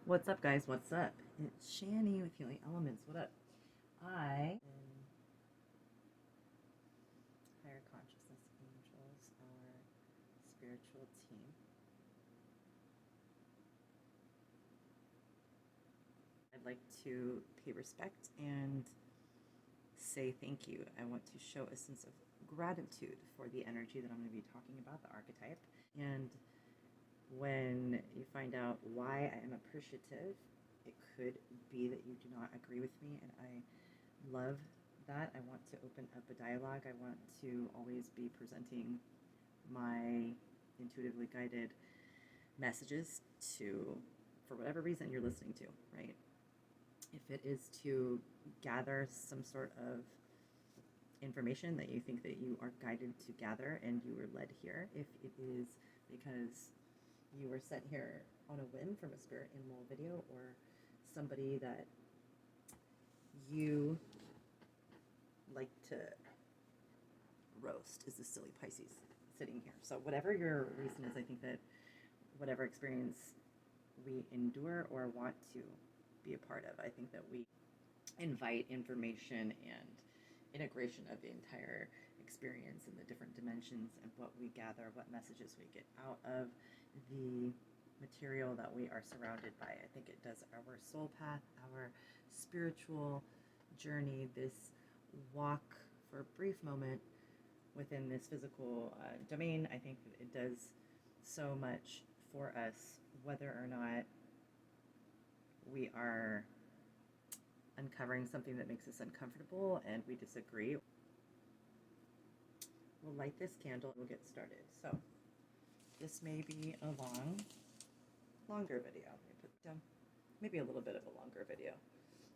What's up, guys? What's up? It's Shani with Healing Elements. What up? I am Higher Consciousness Angels, our spiritual team. I'd like to pay respect and say thank you. I want to show a sense of gratitude for the energy that I'm going to be talking about, the archetype. And when you find out why I am appreciative, it could be that you do not agree with me, and I love that. I want to open up a dialogue. I want to always be presenting my intuitively guided messages to, for whatever reason you're listening to, right? If it is to gather some sort of information that you think that you are guided to gather and you were led here, if it is because you were sent here on a whim from a spirit animal video, or somebody that you like to roast is the silly Pisces sitting here. So whatever your reason is, I think that whatever experience we endure or want to be a part of, I think that we invite information and integration of the entire experience and the different dimensions and what we gather, what messages we get out of the material that we are surrounded by. I think it does our soul path, our spiritual journey, this walk for a brief moment within this physical domain. I think that it does so much for us, whether or not we are uncovering something that makes us uncomfortable and we disagree. We'll light this candle and we'll get started. So this may be a longer video. Let me put down maybe a little bit of a longer video.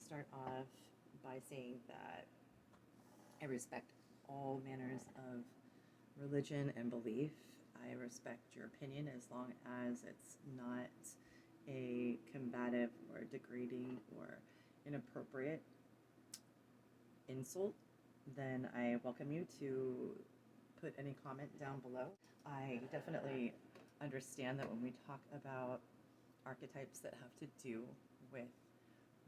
Start off by saying that I respect all manners of religion and belief. I respect your opinion as long as it's not a combative or degrading or inappropriate insult. Then I welcome you to put any comment down below. I definitely understand that when we talk about archetypes that have to do with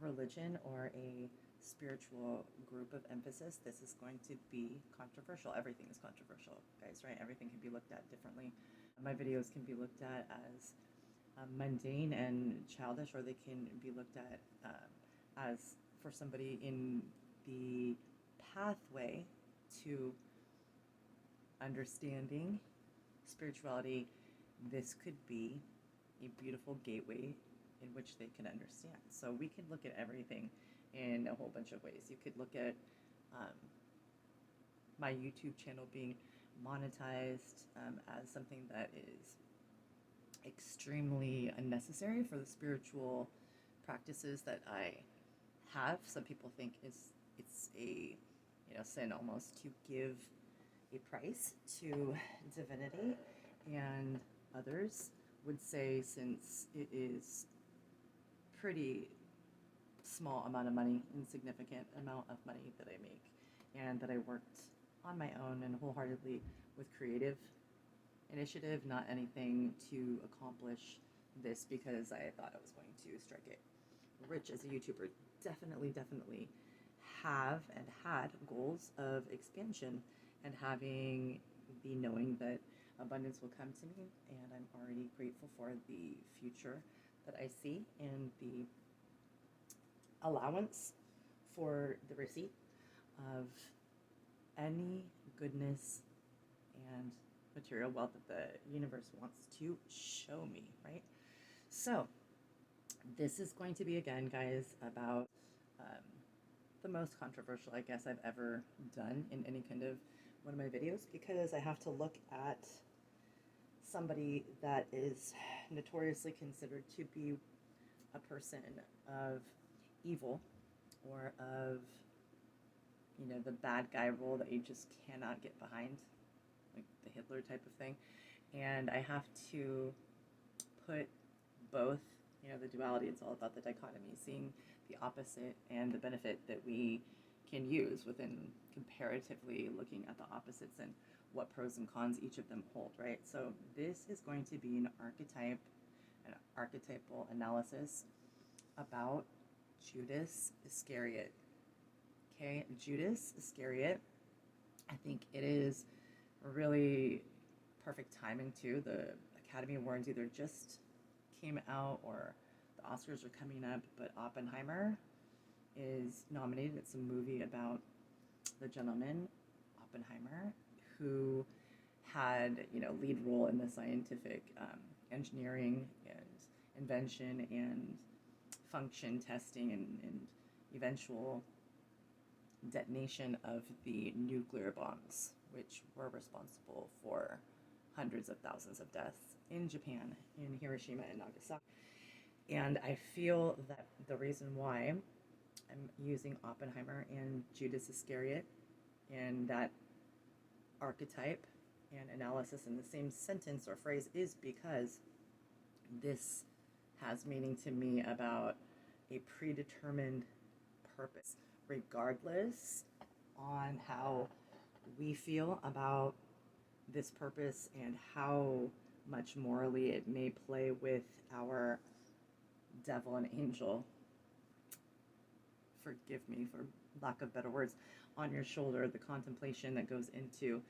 religion or a spiritual group of emphasis, this is going to be controversial. Everything is controversial, guys, right? Everything can be looked at differently. My videos can be looked at as mundane and childish, or they can be looked at as for somebody in the pathway to understanding spirituality. This could be a beautiful gateway in which they can understand. So we can look at everything in a whole bunch of ways. You could look at my YouTube channel being monetized as something that is extremely unnecessary for the spiritual practices that I have. Some people think it's a sin almost to give a price to divinity, and others would say, since it is pretty small amount of money, insignificant amount of money that I make, and that I worked on my own and wholeheartedly with creative initiative, not anything to accomplish this because I thought I was going to strike it rich as a YouTuber. Definitely have and had goals of expansion and having the knowing that abundance will come to me, and I'm already grateful for the future that I see and the allowance for the receipt of any goodness and material wealth that the universe wants to show me, right? So this is going to be, again, guys, about the most controversial, I guess, I've ever done in any kind of one of my videos, because I have to look at somebody that is notoriously considered to be a person of evil, or of, the bad guy role that you just cannot get behind, like the Hitler type of thing. And I have to put both, the duality. It's all about the dichotomy, seeing the opposite and the benefit that we can use within comparatively looking at the opposites and what pros and cons each of them hold, right? So this is going to be an archetype, an archetypal analysis about Judas Iscariot. Okay, Judas Iscariot. I think it is really perfect timing too. The Academy Awards either just came out or the Oscars are coming up, but Oppenheimer is nominated. It's a movie about the gentleman Oppenheimer who had lead role in the scientific engineering and invention and function testing and eventual detonation of the nuclear bombs, which were responsible for hundreds of thousands of deaths in Japan, in Hiroshima and Nagasaki. And I feel that the reason why I'm using Oppenheimer and Judas Iscariot and that archetype and analysis in the same sentence or phrase is because this has meaning to me about a predetermined purpose, regardless on how we feel about this purpose and how much morally it may play with our devil and angel, forgive me for lack of better words, on your shoulder, the contemplation that goes into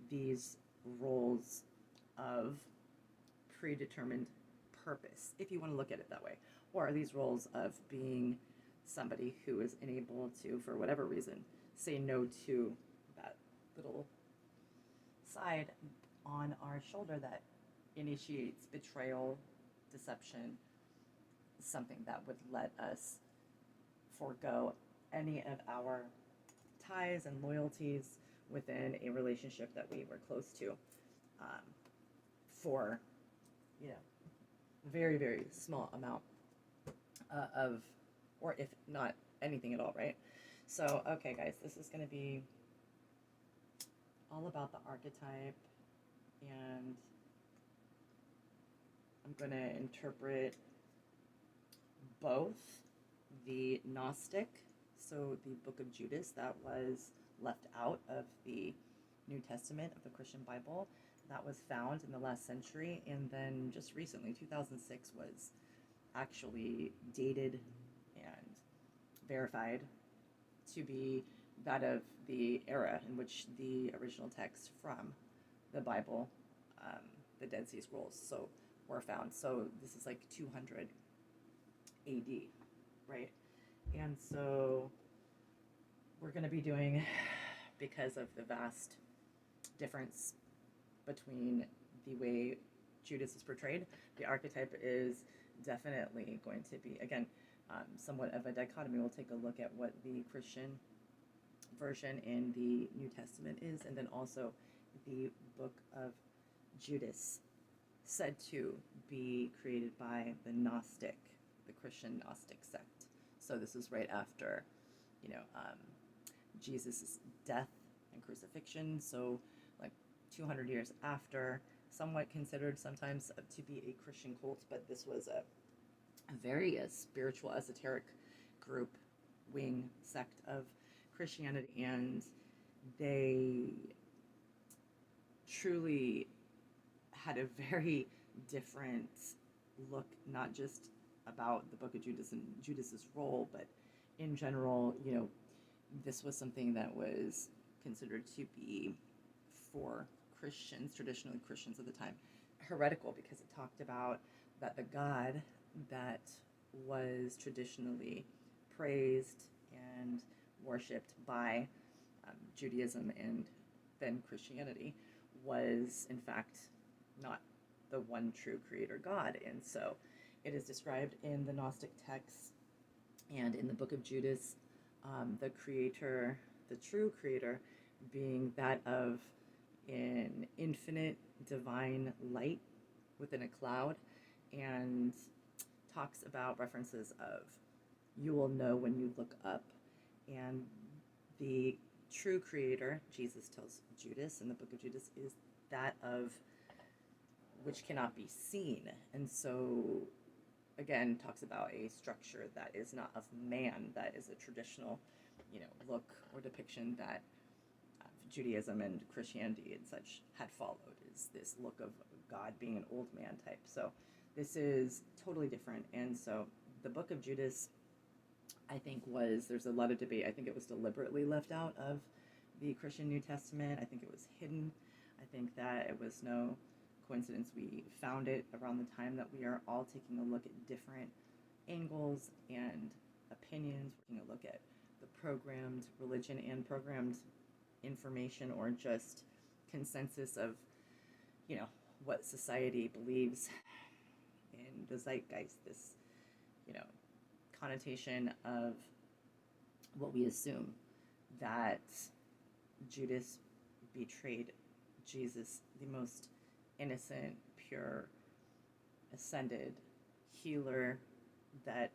these roles of predetermined purpose, if you want to look at it that way, or these roles of being somebody who is unable to, for whatever reason, say no to that little side on our shoulder that initiates betrayal, deception, something that would let us forego any of our ties and loyalties within a relationship that we were close to for very, very small amount of, or if not anything at all, right? So, okay, guys, this is going to be all about the archetype, and I'm going to interpret both the Gnostic, so the book of Judas that was left out of the New Testament of the Christian Bible, that was found in the last century, and then just recently, 2006, was actually dated and verified to be that of the era in which the original text from the Bible, the Dead Sea Scrolls, were found. So this is like 200 AD, right? And so we're going to be doing, because of the vast difference between the way Judas is portrayed, the archetype is definitely going to be, again, somewhat of a dichotomy. We'll take a look at what the Christian version in the New Testament is, and then also the book of Judas, said to be created by the Gnostic, the Christian Gnostic sect. So this is right after, Jesus' death and crucifixion. So like 200 years after, somewhat considered sometimes to be a Christian cult, but this was a very spiritual, esoteric group, wing, sect of Christianity, and they truly had a very different look, not just about the book of Judas and Judas's role, but in general, this was something that was considered to be, for Christians, traditionally Christians of the time, heretical, because it talked about that the God that was traditionally praised and worshipped by Judaism and then Christianity was in fact not the one true creator God. And so it is described in the Gnostic texts and in the book of Judas, the creator, the true creator, being that of an infinite divine light within a cloud, and talks about references of you will know when you look up. And the true creator, Jesus tells Judas in the book of Judas, is that of which cannot be seen. And so again talks about a structure that is not of man, that is a traditional look or depiction that Judaism and Christianity and such had followed, is this look of God being an old man type. So this is totally different. And so the book of Judas, I think there's a lot of debate. I think it was deliberately left out of the Christian New Testament. I think it was hidden. I think that it was no coincidence we found it around the time that we are all taking a look at different angles and opinions, taking a look at the programmed religion and programmed information, or just consensus of, what society believes in the zeitgeist, this, connotation of what we assume that Judas betrayed Jesus, the most innocent, pure, ascended healer that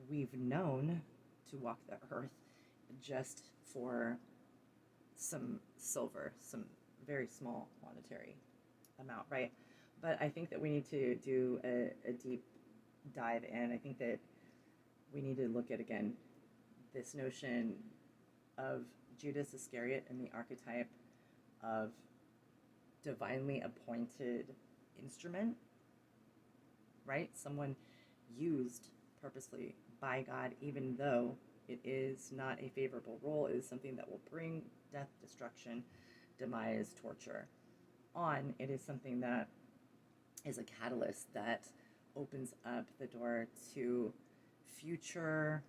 we've known to walk the earth, just for some silver, some very small monetary amount, right? But I think that we need to do a deep dive in. I think that we need to look at, again, this notion of Judas Iscariot and the archetype of divinely appointed instrument, right? Someone used purposely by God, even though it is not a favorable role. It is something that will bring death, destruction, demise, torture on. It is something that is a catalyst that opens up the door to future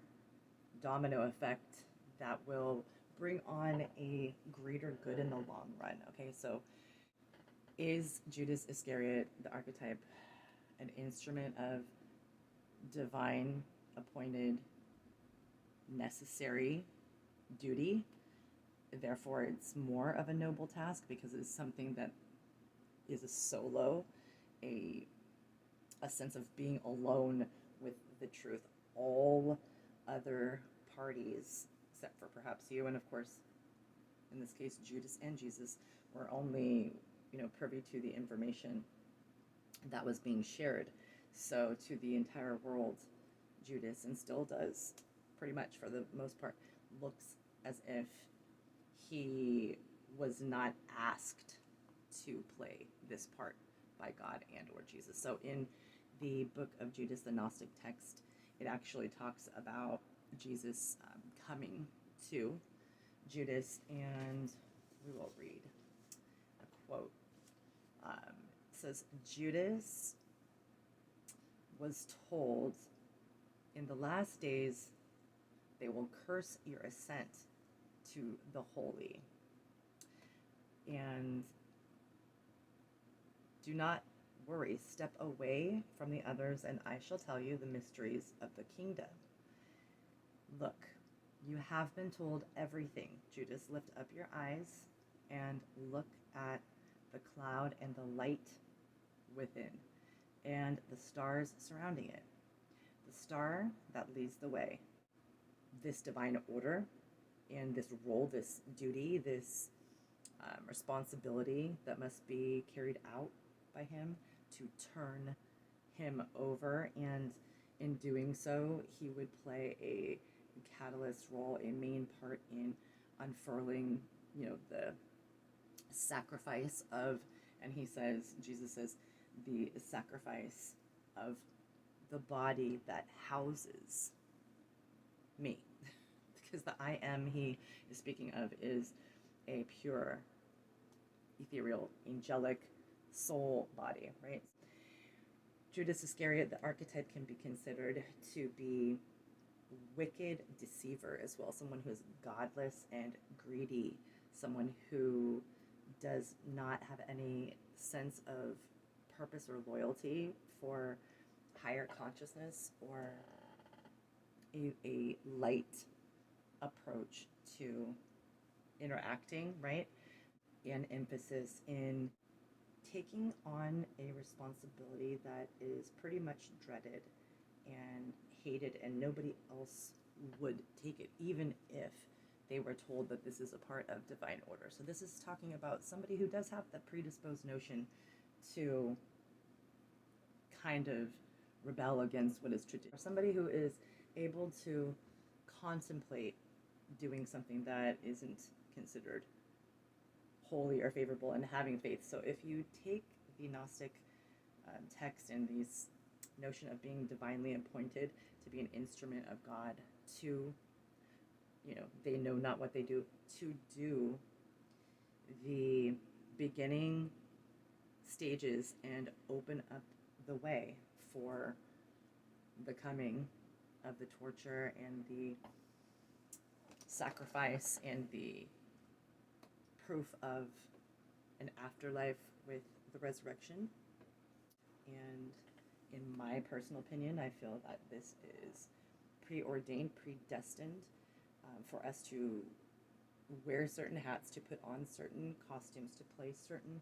domino effect that will bring on a greater good in the long run. Okay, so is Judas Iscariot, the archetype, an instrument of divine appointed necessary duty? Therefore, it's more of a noble task because it's something that is a solo, a sense of being alone with the truth. All other parties, except for perhaps you, and of course, in this case, Judas and Jesus, were only, privy to the information that was being shared. So to the entire world, Judas, and still does, pretty much for the most part, looks as if he was not asked to play this part by God and or Jesus. So in the book of Judas, the Gnostic text, it actually talks about Jesus coming to Judas, and we will read a quote. It says, Judas was told, in the last days they will curse your ascent to the holy, and do not worry, step away from the others, and I shall tell you the mysteries of the kingdom. Look, you have been told everything. Judas, lift up your eyes and look at the cloud and the light within, and the stars surrounding it. The star that leads the way. This divine order and this role, this duty, this responsibility that must be carried out by him to turn him over, and in doing so, he would play a catalyst role, a main part in unfurling, the sacrifice of, and Jesus says, the sacrifice of the body that houses me. Because the I am he is speaking of is a pure, ethereal, angelic soul body, right? Judas Iscariot, the archetype, can be considered to be wicked deceiver as well, someone who is godless and greedy, someone who does not have any sense of purpose or loyalty for higher consciousness or a light approach to interacting, right? An emphasis in taking on a responsibility that is pretty much dreaded and hated, and nobody else would take it, even if they were told that this is a part of divine order. So this is talking about somebody who does have the predisposed notion to kind of rebel against what is tradition, or somebody who is able to contemplate doing something that isn't considered holy or favorable, and having faith. So if you take the Gnostic text and these notion of being divinely appointed to be an instrument of God, to, they know not what they do, to do the beginning stages and open up the way for the coming of the torture and the sacrifice and the proof of an afterlife with the resurrection. And in my personal opinion, I feel that this is preordained, predestined, for us to wear certain hats, to put on certain costumes, to play certain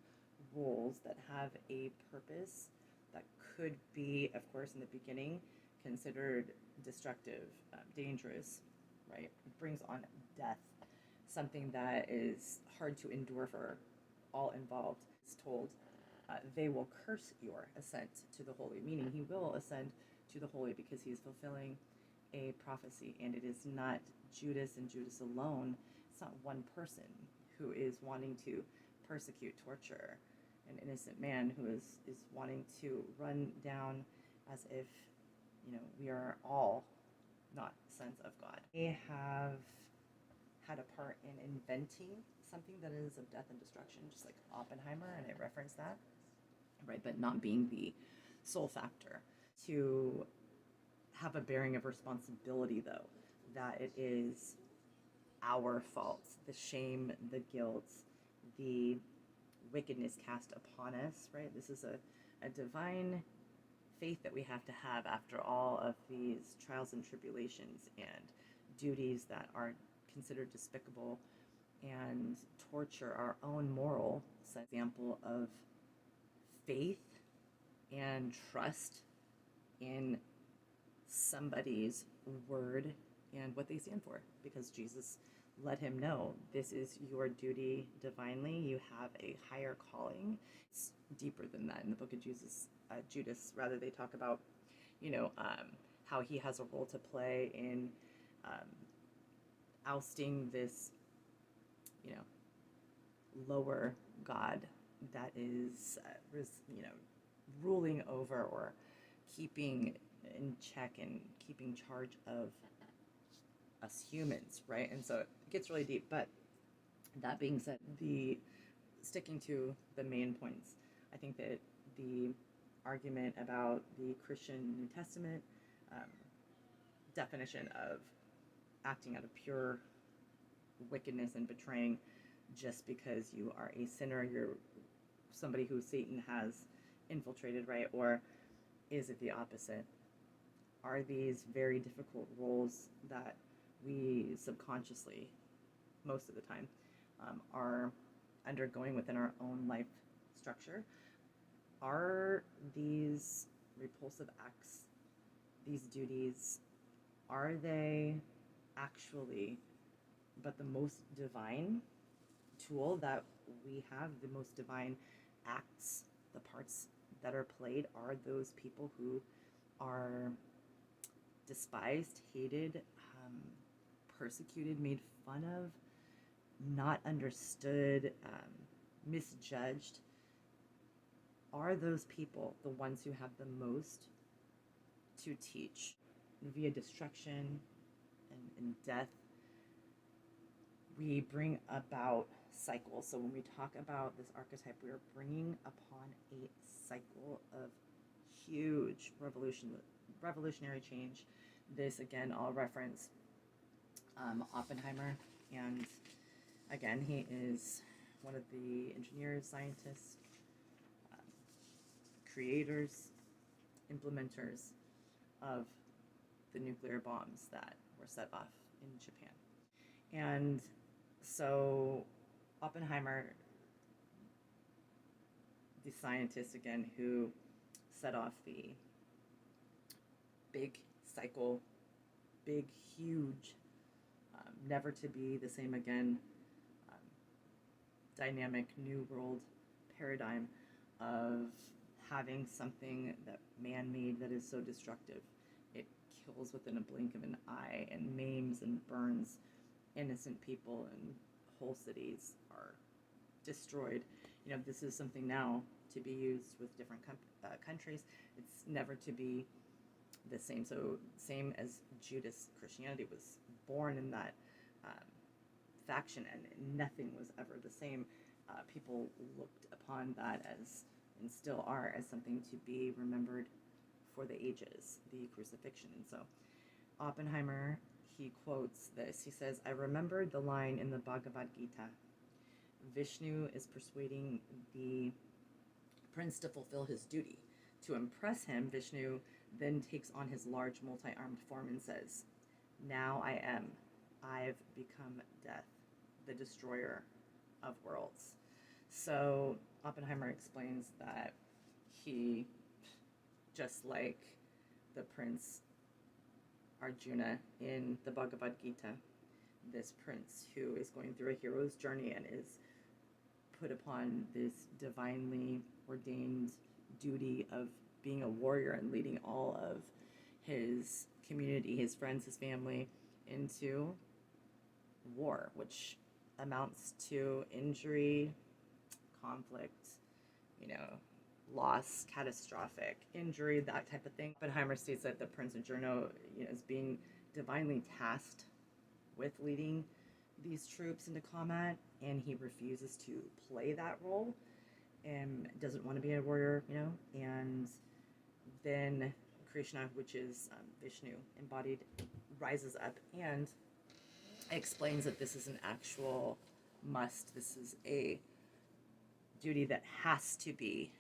roles that have a purpose that could be, of course, in the beginning, considered destructive, dangerous, right? It brings on death, something that is hard to endure for all involved. It's told, they will curse your ascent to the holy, meaning he will ascend to the holy because he is fulfilling a prophecy. And it is not Judas and Judas alone. It's not one person who is wanting to persecute, torture an innocent man, who is wanting to run down as if, we are all not sons of God. They have had a part in inventing something that is of death and destruction, just like Oppenheimer, and I reference that, right? But not being the sole factor. To have a bearing of responsibility, though, that it is our fault, the shame, the guilt, the wickedness cast upon us, right? This is a divine faith that we have to have after all of these trials and tribulations and duties that are considered despicable, and torture our own moral example of faith and trust in somebody's word and what they stand for, because Jesus let him know, this is your duty divinely. You have a higher calling. It's deeper than that. In the book of Judas, rather, they talk about, how he has a role to play in ousting this, lower God that is, ruling over or keeping in check and keeping charge of us humans, right? And so it gets really deep. But that being said, sticking to the main points, I think that the argument about the Christian New Testament definition of acting out of pure wickedness and betraying just because you are a sinner, you're somebody who Satan has infiltrated, right? Or is it the opposite? Are these very difficult roles that we subconsciously, most of the time, are undergoing within our own life structure? Are these repulsive acts, these duties, are they actually but the most divine tool that we have? The most divine acts, the parts that are played, are those people who are despised, hated, persecuted, made fun of, not understood, misjudged? Are those people the ones who have the most to teach via destruction and death? We bring about cycles. So when we talk about this archetype, we are bringing upon a cycle of huge revolutionary change. This, again, I'll reference Oppenheimer. And again, he is one of the engineers, scientists, creators, implementers of the nuclear bombs that were set off in Japan. And so Oppenheimer, the scientist, again, who set off the big cycle, big, huge, never to be the same again, dynamic new world paradigm of having something that man made that is so destructive. It kills within a blink of an eye and maims and burns innocent people, and whole cities are destroyed. This is something now to be used with different countries. It's never to be the same. So same as Judas, Christianity was born in that um, faction, and nothing was ever the same. People looked upon that as, and still are, as something to be remembered for the ages, the crucifixion. And so Oppenheimer, he quotes this. He says, "I remembered the line in the Bhagavad Gita. Vishnu is persuading the prince to fulfill his duty. To impress him, Vishnu then takes on his large multi-armed form and says, 'Now I am. I've become death, the destroyer of worlds.'" So Oppenheimer explains that he, just like the prince Arjuna in the Bhagavad Gita, this prince who is going through a hero's journey and is put upon this divinely ordained duty of being a warrior and leading all of his community, his friends, his family, into war, which amounts to injury, conflict, loss, catastrophic injury, that type of thing. Oppenheimer states that the Prince of Juno, is being divinely tasked with leading these troops into combat, and he refuses to play that role and doesn't want to be a warrior, and then Krishna, which is Vishnu embodied, rises up and explains that this is an actual must. This is a duty that has to be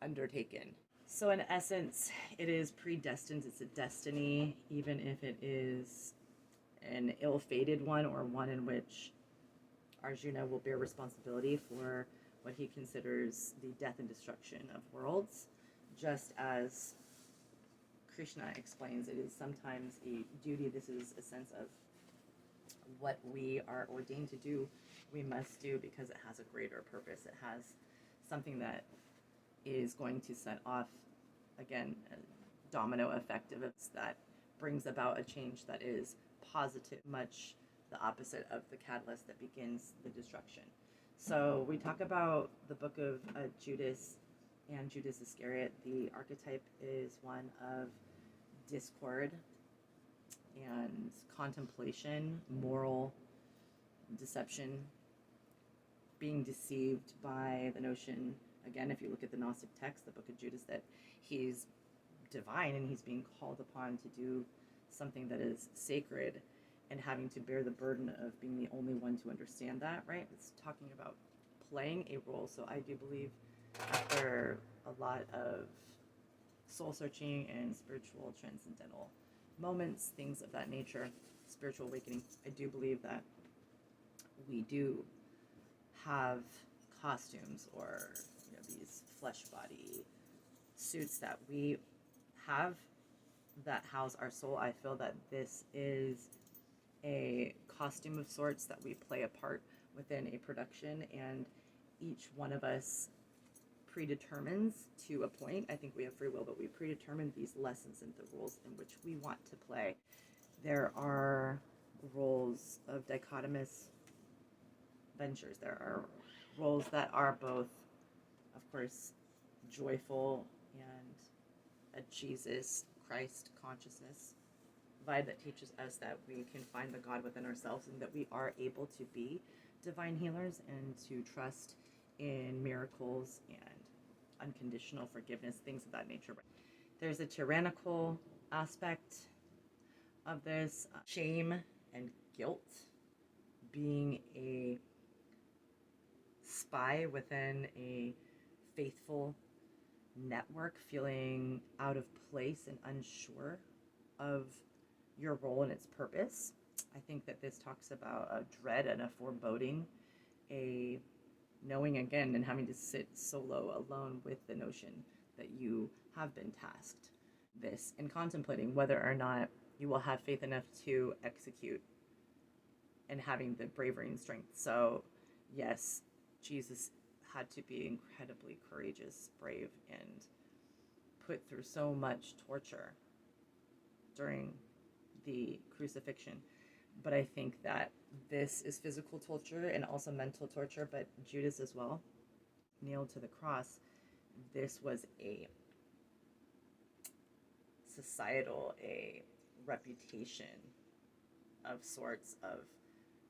undertaken. So in essence, it is predestined. It's a destiny, even if it is an ill-fated one, or one in which Arjuna will bear responsibility for what he considers the death and destruction of worlds. Just as Krishna explains, it is sometimes a duty. This is a sense of what we are ordained to do, we must do because it has a greater purpose. It has something that is going to set off, again, a domino effect of it that brings about a change that is positive, much the opposite of the catalyst that begins the destruction. So we talk about the book of Judas and Judas Iscariot. The archetype is one of discord and contemplation, moral deception, being deceived by the notion, again, if you look at the Gnostic text, the book of Judas, that he's divine and he's being called upon to do something that is sacred, and having to bear the burden of being the only one to understand that, right? It's talking about playing a role. So I do believe after a lot of soul searching and spiritual transcendental moments, things of that nature, spiritual awakening, I do believe that we do have costumes, or these flesh body suits that we have that house our soul. I feel that this is a costume of sorts that we play a part within a production, and each one of us predetermines to a point. I think we have free will, but we predetermine these lessons and the roles in which we want to play. There are roles of dichotomous ventures. There are roles that are both, of course, joyful and a Jesus Christ consciousness vibe that teaches us that we can find the God within ourselves, and that we are able to be divine healers and to trust in miracles and unconditional forgiveness, things of that nature. There's a tyrannical aspect of this, shame and guilt, being a spy within a faithful network, feeling out of place and unsure of your role and its purpose. I think that this talks about a dread and a foreboding, a knowing again and having to sit solo alone with the notion that you have been tasked this, and contemplating whether or not you will have faith enough to execute, and having the bravery and strength. So yes, Jesus had to be incredibly courageous, brave, and put through so much torture during the crucifixion. But I think that this is physical torture and also mental torture, but Judas as well, nailed to the cross. This was a societal a reputation of sorts of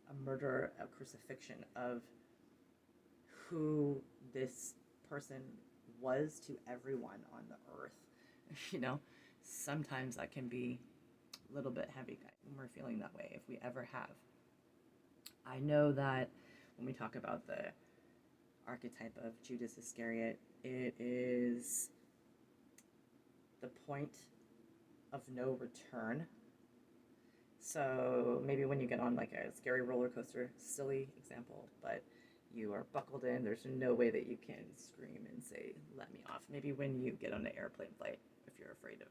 a murder, a crucifixion of who this person was to everyone on the earth. You know, sometimes that can be a little bit heavy when we're feeling that way, if we ever have. I know that when we talk about the archetype of Judas Iscariot, it is the point of no return. So maybe when you get on like a scary roller coaster, silly example, but you are buckled in, there's no way that you can scream and say, let me off. Maybe when you get on an airplane flight, if you're afraid of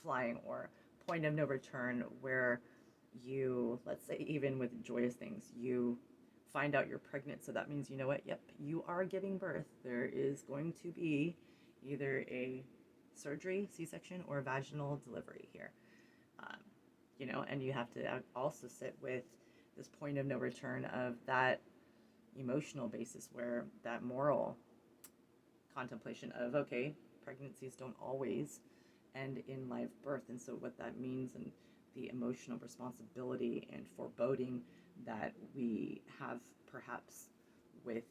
flying, or point of no return where you, let's say even with joyous things, you find out you're pregnant. So that means, you know what, yep, you are giving birth. There is going to be either a surgery, C-section, or vaginal delivery here. You know, and you have to also sit with this point of no return of that emotional basis, where that moral contemplation of, okay, pregnancies don't always end in live birth, and so what that means, and the emotional responsibility and foreboding that we have perhaps with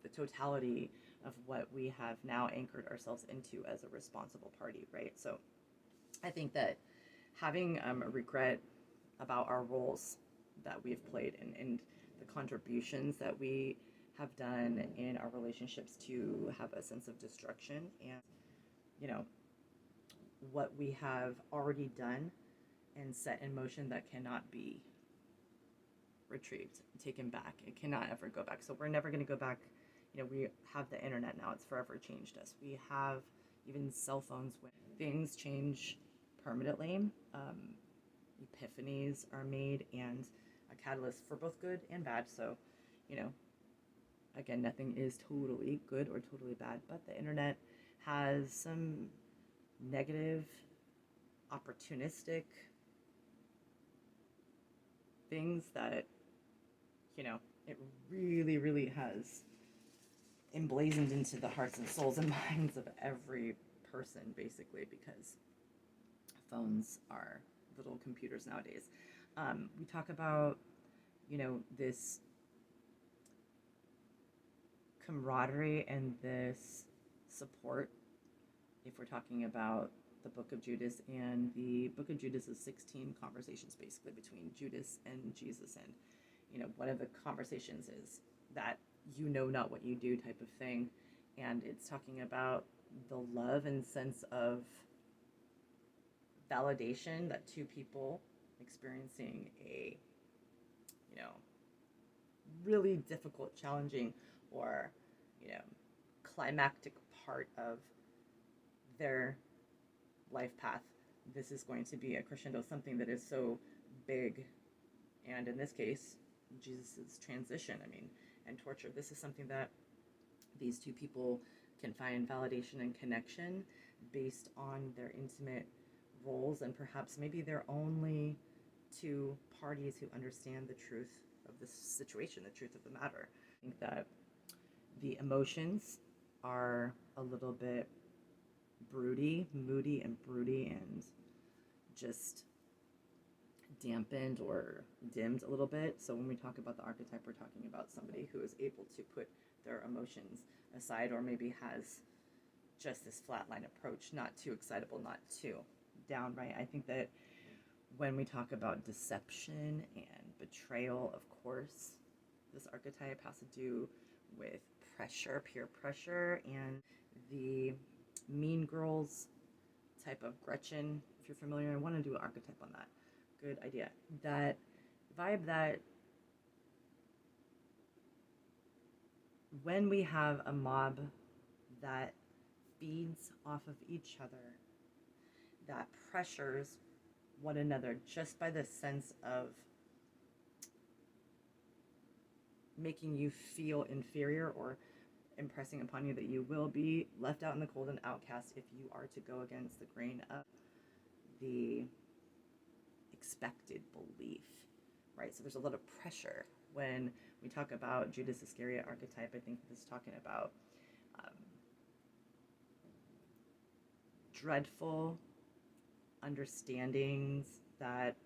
the totality of what we have now anchored ourselves into as a responsible party, right? So I think that having a regret about our roles that we've played, and the contributions that we have done in our relationships to have a sense of destruction, and, you know, what we have already done and set in motion that cannot be retrieved, taken back. It cannot ever go back. So we're never going to go back. You know, we have the internet now. It's forever changed us. We have even cell phones. When things change permanently, epiphanies are made, and a catalyst for both good and bad. So, you know, again, nothing is totally good or totally bad, but the internet has some negative, opportunistic things that, you know, it really, really has emblazoned into the hearts and souls and minds of every person, basically, because phones are little computers nowadays. We talk about, you know, this camaraderie and this support, if we're talking about the book of Judas. And the book of Judas is 16 conversations basically between Judas and Jesus. And, you know, one of the conversations is that you know not what you do type of thing. And it's talking about the love and sense of validation that two people experiencing a, you know, really difficult, challenging, or, you know, climactic part of their life path. This is going to be a crescendo, something that is so big. And in this case, Jesus's transition, I mean, and torture. This is something that these two people can find validation and connection based on their intimate roles, and perhaps maybe they're only two parties who understand the truth of this situation, the truth of the matter. I think that the emotions are a little bit moody and broody, and just dampened or dimmed a little bit. So when we talk about the archetype, we're talking about somebody who is able to put their emotions aside, or maybe has just this flatline approach, not too excitable, not too downright. I think that when we talk about deception and betrayal, of course, this archetype has to do with pressure, peer pressure, and the Mean Girls type of Gretchen, if you're familiar. I want to do an archetype on that. Good idea. That vibe, that when we have a mob that feeds off of each other, that pressures one another just by the sense of making you feel inferior, or impressing upon you that you will be left out in the cold and outcast if you are to go against the grain of the expected belief, right? So there's a lot of pressure when we talk about Judas Iscariot archetype. I think this is talking about dreadful understandings that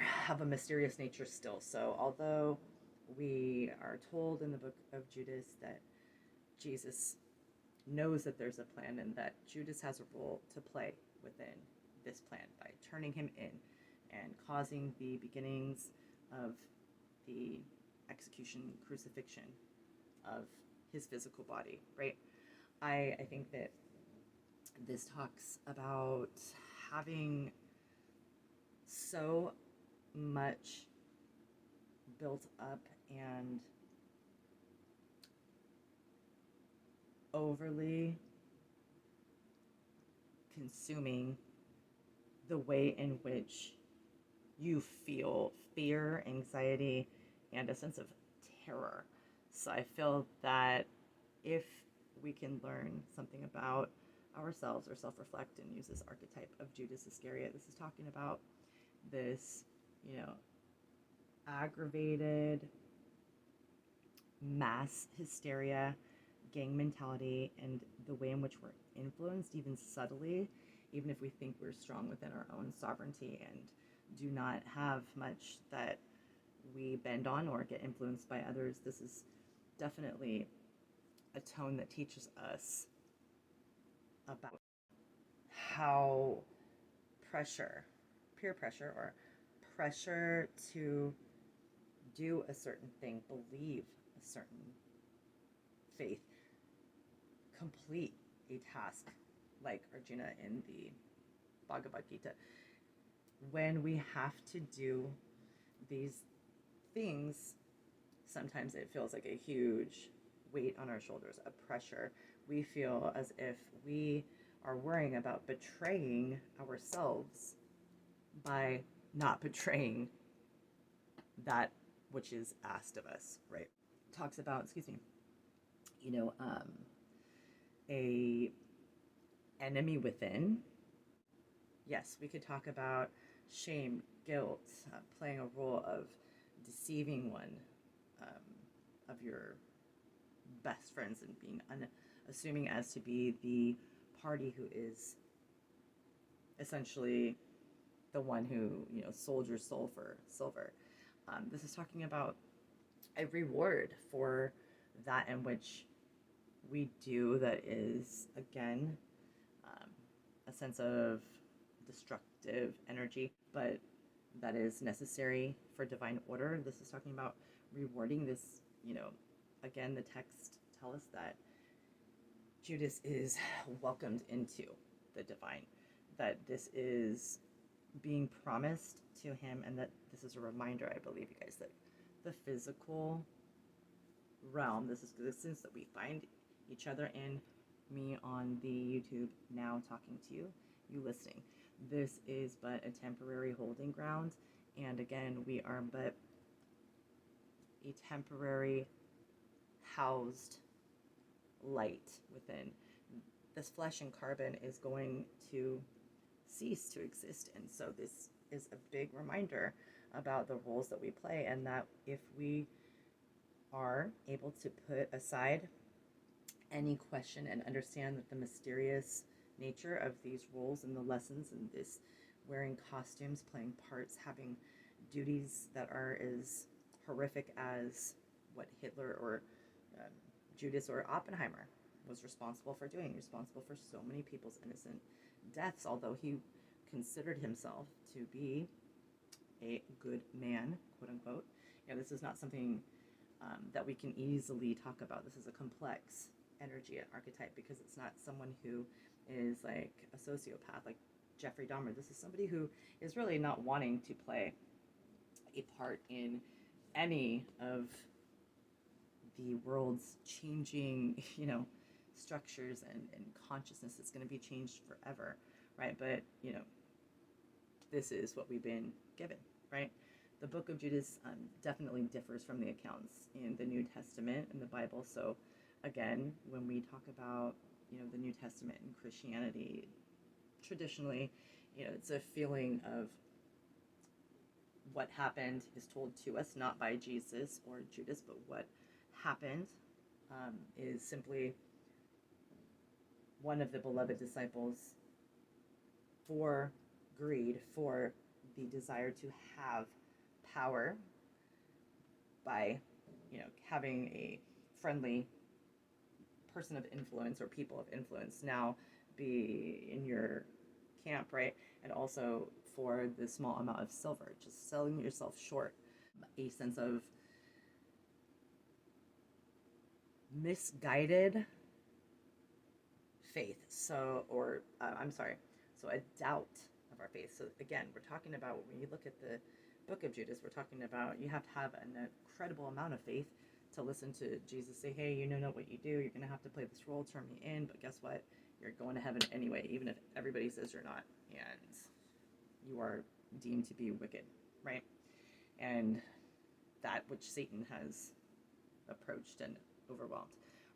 have a mysterious nature still. So although we are told in the book of Judas that Jesus knows that there's a plan and that Judas has a role to play within this plan by turning him in and causing the beginnings of the execution, crucifixion of his physical body, right? I think that this talks about having so much built up and overly consuming the way in which you feel fear, anxiety, and a sense of terror. So I feel that if we can learn something about ourselves or self-reflect and use this archetype of Judas Iscariot, this is talking about this, aggravated mass hysteria, gang mentality, and the way in which we're influenced, even subtly, even if we think we're strong within our own sovereignty and do not have much that we bend on or get influenced by others. This is definitely a tone that teaches us about how peer pressure, or pressure to do a certain thing, believe a certain faith, complete a task like Arjuna in the Bhagavad Gita. When we have to do these things, sometimes it feels like a huge weight on our shoulders, a pressure. We feel as if we are worrying about betraying ourselves by not betraying that which is asked of us, right? Talks about, a enemy within. Yes, we could talk about shame, guilt, playing a role of deceiving one of your best friends and being unassuming as to be the party who is essentially the one who sold your soul for silver. This is talking about a reward for that in which we do that is, again, a sense of destructive energy, but that is necessary for divine order. This is talking about rewarding this, again, the text tell us that Judas is welcomed into the divine, that this is being promised to him, and that this is a reminder, I believe, you guys, that the physical realm, this is the sense that we find each other in, me on the YouTube now talking to you, you listening. This is but a temporary holding ground, and again, we are but a temporary housed light within. This flesh and carbon is going to cease to exist, and so this is a big reminder about the roles that we play, and that if we are able to put aside any question and understand that the mysterious nature of these roles and the lessons and this wearing costumes, playing parts, having duties that are as horrific as what Hitler or Judas or Oppenheimer was responsible for doing, responsible for so many people's innocent deaths, although he considered himself to be a good man, quote unquote. This is not something that we can easily talk about. This is a complex energy archetype, because it's not someone who is like a sociopath like Jeffrey Dahmer. This is somebody who is really not wanting to play a part in any of the world's changing, structures and consciousness that's going to be changed forever, right? But, this is what we've been given, right? The book of Judas definitely differs from the accounts in the New Testament in the Bible. So again, when we talk about, the New Testament and Christianity, traditionally, it's a feeling of what happened is told to us, not by Jesus or Judas, but what happened is simply one of the beloved disciples for greed, for the desire to have power by, having a friendly person of influence or people of influence now be in your camp, right? And also for the small amount of silver, just selling yourself short. A sense of misguided faith. So a doubt of our faith. So again, we're talking about, when you look at the book of Judas, we're talking about you have to have an incredible amount of faith to listen to Jesus say, hey, you know what you do. You're going to have to play this role, turn me in, but guess what? You're going to heaven anyway, even if everybody says you're not, and you are deemed to be wicked, right? And that which Satan has approached and overwhelmed,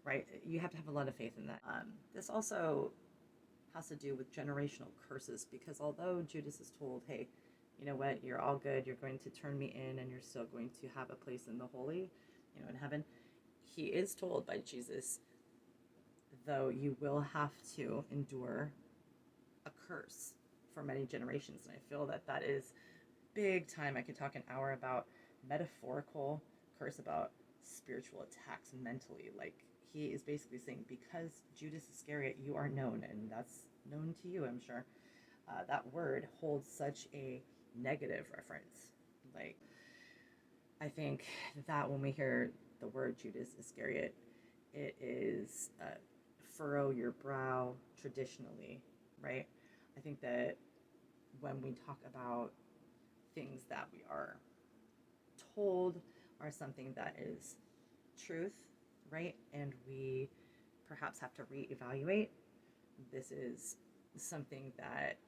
right? You have to have a lot of faith in that. This also has to do with generational curses, because although Judas is told, hey, you know what, you're all good, you're going to turn me in, and you're still going to have a place in the holy, in heaven, he is told by Jesus, though you will have to endure a curse for many generations. And I feel that that is big time. I could talk an hour about metaphorical curse, about spiritual attacks mentally. Like, he is basically saying, because Judas Iscariot, you are known, and that's known to you, I'm sure. That word holds such a negative reference. Like, I think that when we hear the word Judas Iscariot, it is furrow your brow traditionally, right? I think that when we talk about things that we are told are something that is truth, right? And we perhaps have to reevaluate. This is something that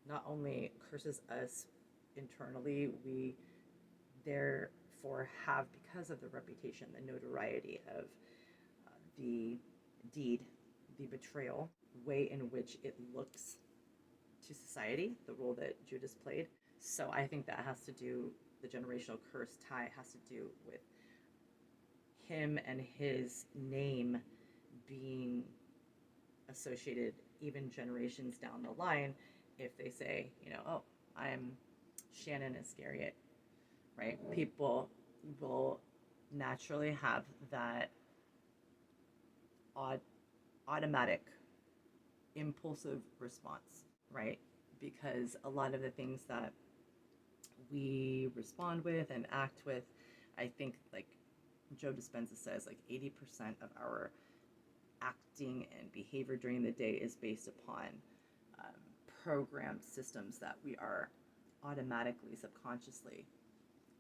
not only curses us internally, we therefore have, because of the reputation, the notoriety of the deed, the betrayal, way in which it looks to society, the role that Judas played. So I think that has to do, the generational curse tie has to do with him and his name being associated even generations down the line. If they say, oh, I'm Shannon Iscariot, right? People will naturally have that automatic impulsive response, right? Because a lot of the things that we respond with and act with, I think, like Joe Dispenza says, like 80% of our acting and behavior during the day is based upon programmed systems that we are automatically, subconsciously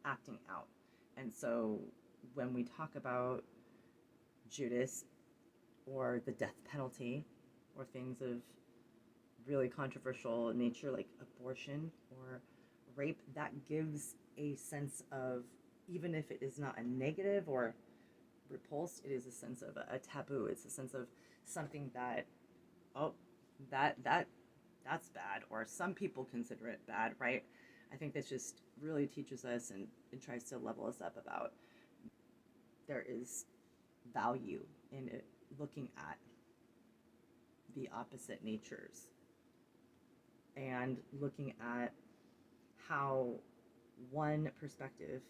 acting out. And so when we talk about Judas or the death penalty or things of really controversial nature like abortion or rape, that gives a sense of, even if it is not a negative or repulsed, it is a sense of a taboo. It's a sense of something that, oh, that's bad, or some people consider it bad, right? I think this just really teaches us and tries to level us up about there is value in it, looking at the opposite natures and looking at how one perspective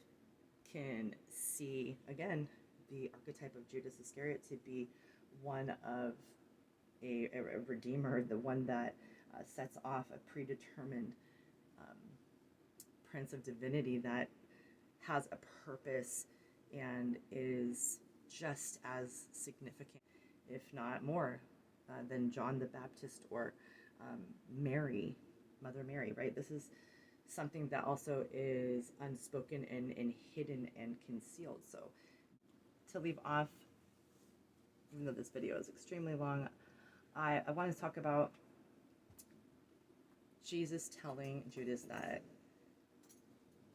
can see, again, the archetype of Judas Iscariot to be one of a redeemer, the one that sets off a predetermined prince of divinity that has a purpose and is just as significant, if not more, than John the Baptist or Mary, Mother Mary, right? This is something that also is unspoken and hidden and concealed. So to leave off, even though this video is extremely long, I want to talk about Jesus telling Judas that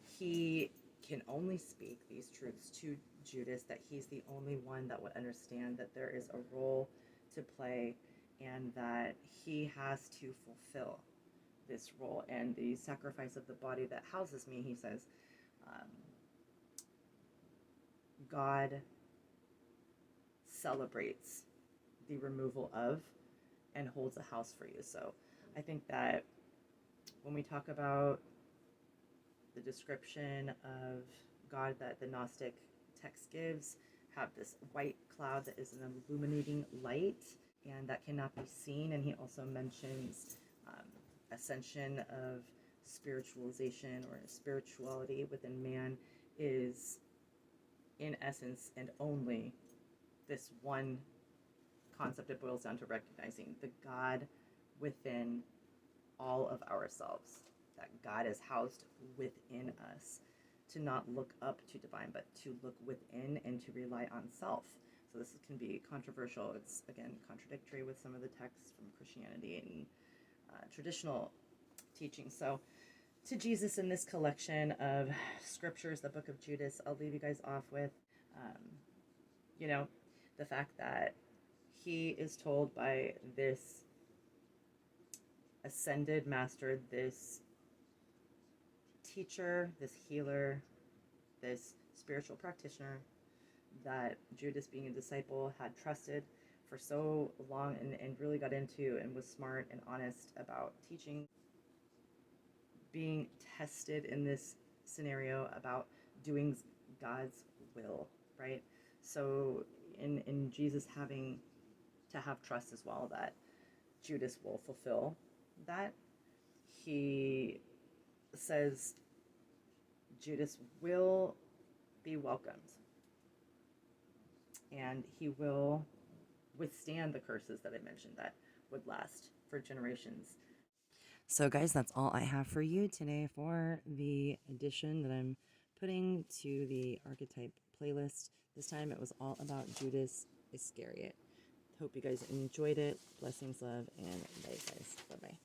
he can only speak these truths to Judas, that he's the only one that would understand that there is a role to play and that he has to fulfill this role. And the sacrifice of the body that houses me, he says, God celebrates the removal of and holds a house for you. So I think that when we talk about the description of God that the Gnostic text gives, have this white cloud that is an illuminating light and that cannot be seen. And he also mentions ascension of spiritualization or spirituality within man is in essence and only this one concept. It boils down to recognizing the God within all of ourselves, that God is housed within us, to not look up to divine, but to look within and to rely on self. So this can be controversial. It's, again, contradictory with some of the texts from Christianity and traditional teaching. So to Jesus in this collection of scriptures, the book of Judas, I'll leave you guys off with, the fact that he is told by this ascended master, this teacher, this healer, this spiritual practitioner that Judas, being a disciple, had trusted for so long and really got into and was smart and honest about teaching, being tested in this scenario about doing God's will, right? So in Jesus having to have trust as well that Judas will fulfill that, he says Judas will be welcomed and he will withstand the curses that I mentioned that would last for generations. So guys, that's all I have for you today for the addition that I'm putting to the archetype playlist. This time it was all about Judas Iscariot. Hope you guys enjoyed it. Blessings, love, and bye guys. Bye-bye.